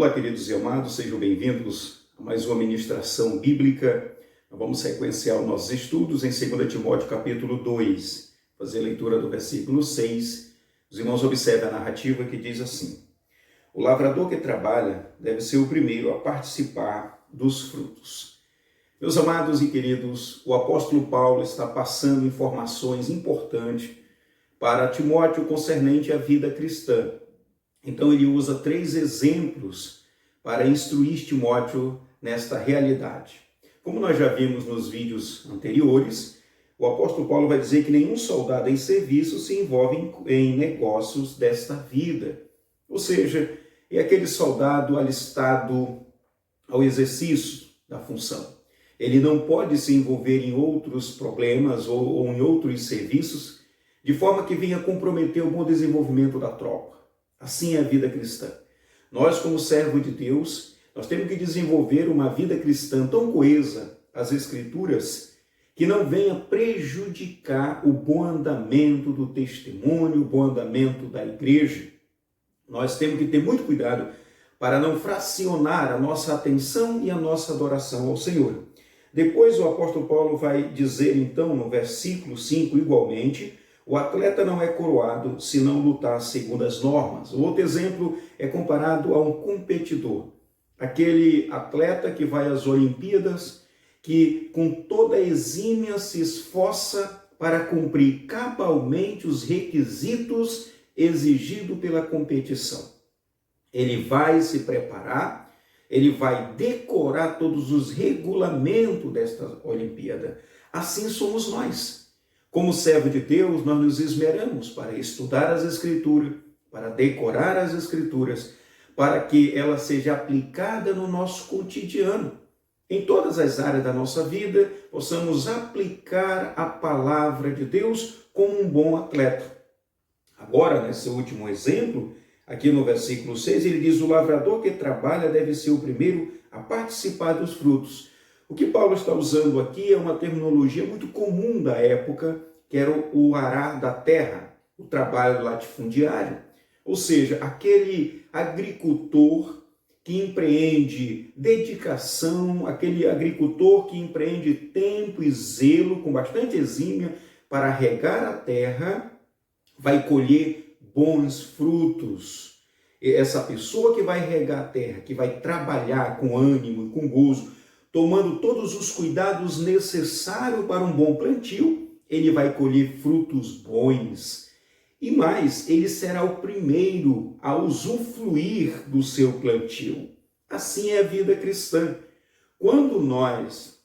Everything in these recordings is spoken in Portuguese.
Olá, queridos e amados, sejam bem-vindos a mais uma ministração bíblica. Nós vamos sequenciar os nossos estudos em 2 Timóteo capítulo 2, fazer a leitura do versículo 6. Os irmãos observem a narrativa que diz assim: o lavrador que trabalha deve ser o primeiro a participar dos frutos. Meus amados e queridos, o apóstolo Paulo está passando informações importantes para Timóteo concernente à vida cristã. Então ele usa 3 exemplos para instruir Timóteo nesta realidade. Como nós já vimos nos vídeos anteriores, o apóstolo Paulo vai dizer que nenhum soldado em serviço se envolve em negócios desta vida. Ou seja, é aquele soldado alistado ao exercício da função. Ele não pode se envolver em outros problemas ou em outros serviços, de forma que venha comprometer o bom desenvolvimento da tropa. Assim é a vida cristã. Nós, como servo de Deus, nós temos que desenvolver uma vida cristã tão coesa às Escrituras que não venha prejudicar o bom andamento do testemunho, o bom andamento da igreja. Nós temos que ter muito cuidado para não fracionar a nossa atenção e a nossa adoração ao Senhor. Depois o apóstolo Paulo vai dizer então no versículo 5 igualmente: o atleta não é coroado se não lutar segundo as normas. O outro exemplo é comparado a um competidor. Aquele atleta que vai às Olimpíadas, que com toda a exímia se esforça para cumprir cabalmente os requisitos exigidos pela competição. Ele vai se preparar, ele vai decorar todos os regulamentos desta Olimpíada. Assim somos nós. Como servo de Deus, nós nos esmeramos para estudar as Escrituras, para decorar as Escrituras, para que ela seja aplicada no nosso cotidiano. Em todas as áreas da nossa vida, possamos aplicar a palavra de Deus como um bom atleta. Agora, nesse último exemplo, aqui no versículo 6, ele diz: o lavrador que trabalha deve ser o primeiro a participar dos frutos. O que Paulo está usando aqui é uma terminologia muito comum da época, que era o arar da terra, o trabalho latifundiário. Ou seja, aquele agricultor que empreende dedicação, aquele agricultor que empreende tempo e zelo, com bastante exímia, para regar a terra, vai colher bons frutos. E essa pessoa que vai regar a terra, que vai trabalhar com ânimo e com gozo, tomando todos os cuidados necessários para um bom plantio, ele vai colher frutos bons. E mais, ele será o primeiro a usufruir do seu plantio. Assim é a vida cristã. Quando nós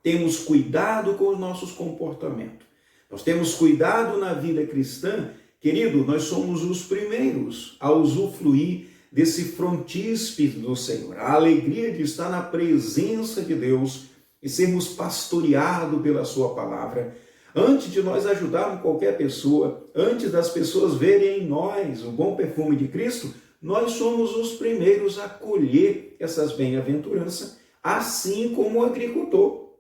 temos cuidado com os nossos comportamentos, nós temos cuidado na vida cristã, querido, nós somos os primeiros a usufruir desse frontíspice do Senhor, a alegria de estar na presença de Deus e sermos pastoreados pela sua palavra. Antes de nós ajudarmos qualquer pessoa, antes das pessoas verem em nós o bom perfume de Cristo, nós somos os primeiros a colher essas bem-aventuranças, assim como o agricultor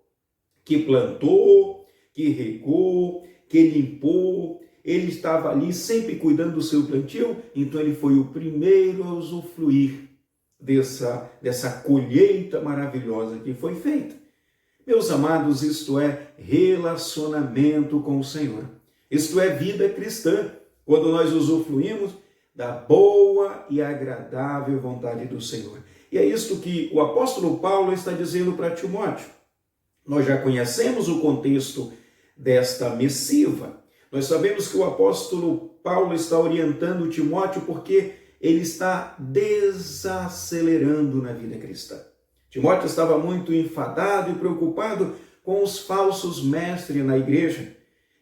que plantou, que regou, que limpou. Ele estava ali sempre cuidando do seu plantio, então ele foi o primeiro a usufruir dessa colheita maravilhosa que foi feita. Meus amados, isto é relacionamento com o Senhor. Isto é vida cristã, quando nós usufruímos da boa e agradável vontade do Senhor. E é isto que o apóstolo Paulo está dizendo para Timóteo. Nós já conhecemos o contexto desta missiva. Nós sabemos que o apóstolo Paulo está orientando Timóteo porque ele está desacelerando na vida cristã. Timóteo estava muito enfadado e preocupado com os falsos mestres na igreja,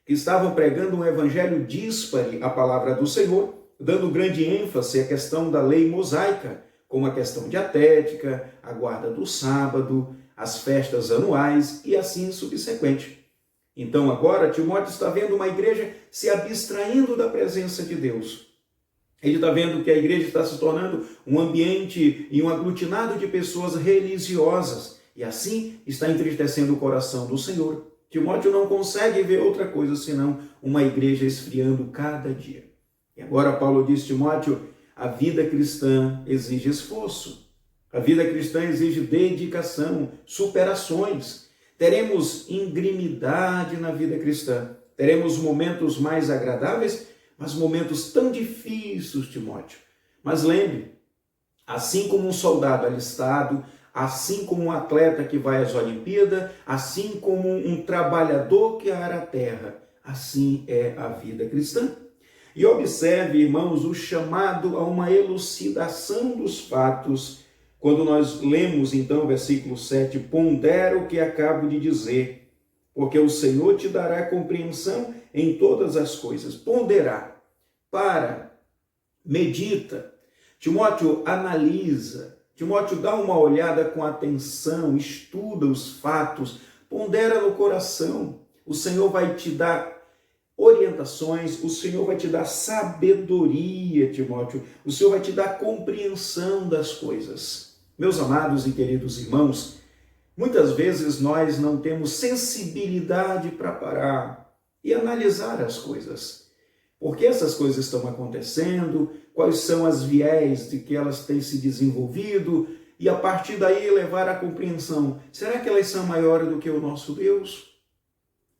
que estavam pregando um evangelho díspare à palavra do Senhor, dando grande ênfase à questão da lei mosaica, como a questão dietética, a guarda do sábado, as festas anuais e assim subsequente. Então agora Timóteo está vendo uma igreja se abstraindo da presença de Deus. Ele está vendo que a igreja está se tornando um ambiente e um aglutinado de pessoas religiosas. E assim está entristecendo o coração do Senhor. Timóteo não consegue ver outra coisa senão uma igreja esfriando cada dia. E agora Paulo diz: Timóteo, A vida cristã exige esforço. A vida cristã exige dedicação, superações. Teremos ingrimidade na vida cristã. Teremos momentos mais agradáveis, mas momentos tão difíceis, Timóteo. Mas lembre, assim como um soldado alistado, assim como um atleta que vai às Olimpíadas, assim como um trabalhador que ara a terra, assim é a vida cristã. E observe, irmãos, o chamado a uma elucidação dos fatos. Quando nós lemos, então, o versículo 7, pondera o que acabo de dizer, porque o Senhor te dará compreensão em todas as coisas. Ponderar, medita. Timóteo, analisa. Timóteo, dá uma olhada com atenção, estuda os fatos, pondera no coração. O Senhor vai te dar orientações, o Senhor vai te dar sabedoria, Timóteo. O Senhor vai te dar compreensão das coisas. Meus amados e queridos irmãos, muitas vezes nós não temos sensibilidade para parar e analisar as coisas. Por que essas coisas estão acontecendo? Quais são as viés de que elas têm se desenvolvido? E a partir daí levar à compreensão. Será que elas são maiores do que o nosso Deus?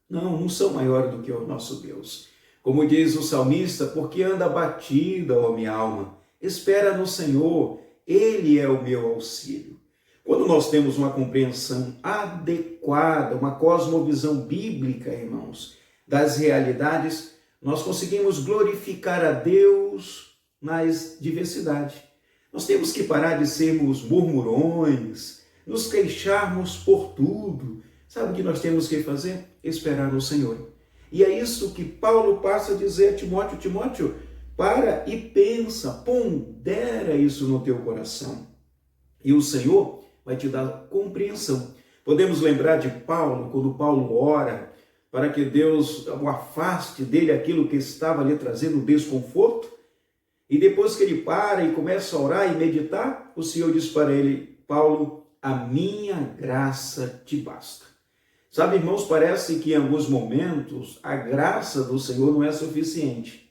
Não são maiores do que o nosso Deus. Como diz o salmista, porque anda abatida, ó minha alma, espera no Senhor, Ele é o meu auxílio. Quando nós temos uma compreensão adequada, uma cosmovisão bíblica, irmãos, das realidades, nós conseguimos glorificar a Deus nas diversidades. Nós temos que parar de sermos murmurões, nos queixarmos por tudo. Sabe o que nós temos que fazer? Esperar no Senhor. E é isso que Paulo passa a dizer a Timóteo. Timóteo, para e pensa, pondera isso no teu coração. E o Senhor vai te dar compreensão. Podemos lembrar de Paulo, quando Paulo ora para que Deus o afaste dele aquilo que estava lhe trazendo desconforto. E depois que ele para e começa a orar e meditar, o Senhor diz para ele, Paulo, a minha graça te basta. Sabe, irmãos, parece que em alguns momentos a graça do Senhor não é suficiente.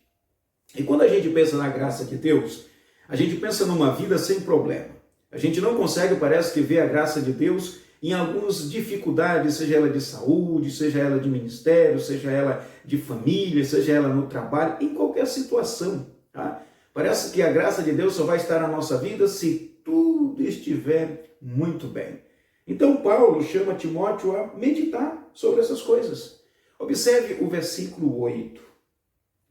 E quando a gente pensa na graça de Deus, a gente pensa numa vida sem problema. A gente não consegue, parece que, ver a graça de Deus em algumas dificuldades, seja ela de saúde, seja ela de ministério, seja ela de família, seja ela no trabalho, em qualquer situação. Tá? Parece que a graça de Deus só vai estar na nossa vida se tudo estiver muito bem. Então Paulo chama Timóteo a meditar sobre essas coisas. Observe o versículo 8.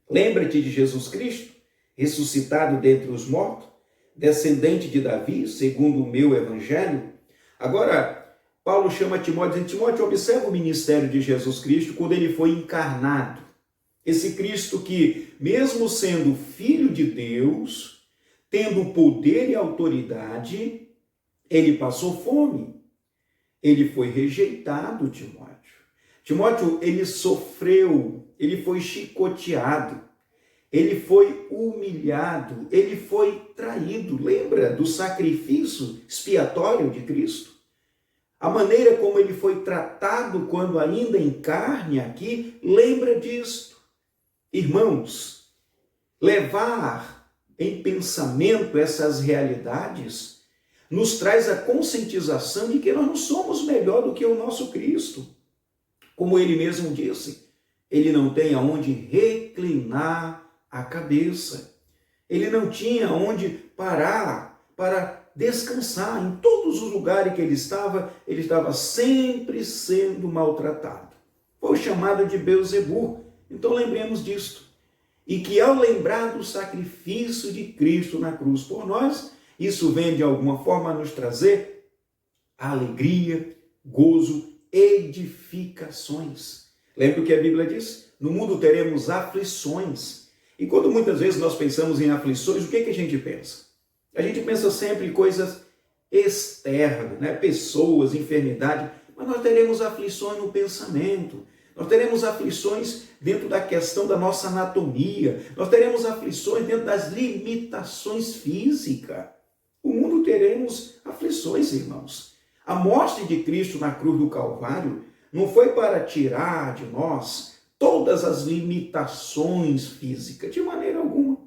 Lembra-te de Jesus Cristo, ressuscitado dentre os mortos, descendente de Davi, segundo o meu evangelho. Agora, Paulo chama Timóteo, dizendo, Timóteo, observa o ministério de Jesus Cristo quando ele foi encarnado. Esse Cristo que, mesmo sendo filho de Deus, tendo poder e autoridade, ele passou fome. Ele foi rejeitado, Timóteo. Timóteo, ele sofreu, ele foi chicoteado, ele foi humilhado, ele foi traído. Lembra do sacrifício expiatório de Cristo? A maneira como ele foi tratado quando ainda em carne aqui, lembra disto. Irmãos, levar em pensamento essas realidades nos traz a conscientização de que nós não somos melhor do que o nosso Cristo. Como ele mesmo disse, ele não tem aonde reclinar a cabeça. Ele não tinha onde parar para descansar. Em todos os lugares que ele estava sempre sendo maltratado. Foi chamado de Beelzebul. Então lembremos disto. E que ao lembrar do sacrifício de Cristo na cruz por nós, isso vem de alguma forma a nos trazer alegria, gozo, edificações. Lembra o que a Bíblia diz? No mundo teremos aflições. E quando muitas vezes nós pensamos em aflições, o que a gente pensa? A gente pensa sempre em coisas externas, né? Pessoas, enfermidade, mas nós teremos aflições no pensamento. Nós teremos aflições dentro da questão da nossa anatomia. Nós teremos aflições dentro das limitações físicas. O mundo teremos aflições, irmãos. A morte de Cristo na cruz do Calvário não foi para tirar de nós todas as limitações físicas, de maneira alguma.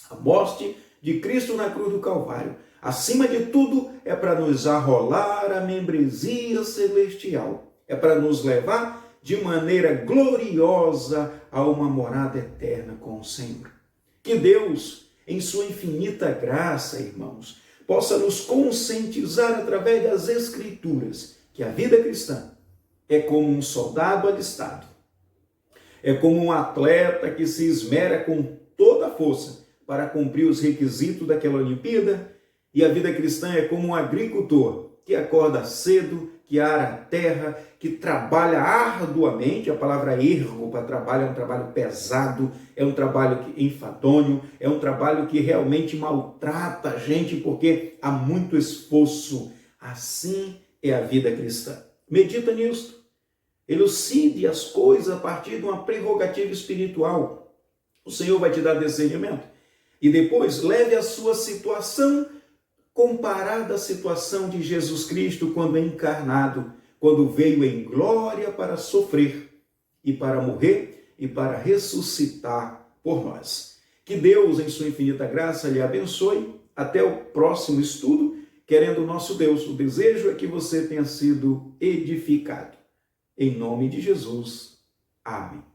A morte de Cristo na cruz do Calvário, acima de tudo, é para nos arrolar a membresia celestial, é para nos levar de maneira gloriosa a uma morada eterna com o Senhor. Que Deus, em sua infinita graça, irmãos, possa nos conscientizar através das Escrituras que a vida cristã é como um soldado alistado, é como um atleta que se esmera com toda a força para cumprir os requisitos daquela Olimpíada, e a vida cristã é como um agricultor que acorda cedo, que ara a terra, que trabalha arduamente. A palavra ergo para trabalho é um trabalho pesado, é um trabalho enfadonho, é um trabalho que realmente maltrata a gente porque há muito esforço. Assim é a vida cristã. Medita nisso. Elucide as coisas a partir de uma prerrogativa espiritual. O Senhor vai te dar discernimento. E depois leve a sua situação comparada à situação de Jesus Cristo quando encarnado, quando veio em glória para sofrer e para morrer e para ressuscitar por nós. Que Deus, em sua infinita graça, lhe abençoe. Até o próximo estudo. Querendo o nosso Deus, o desejo é que você tenha sido edificado. Em nome de Jesus. Amém.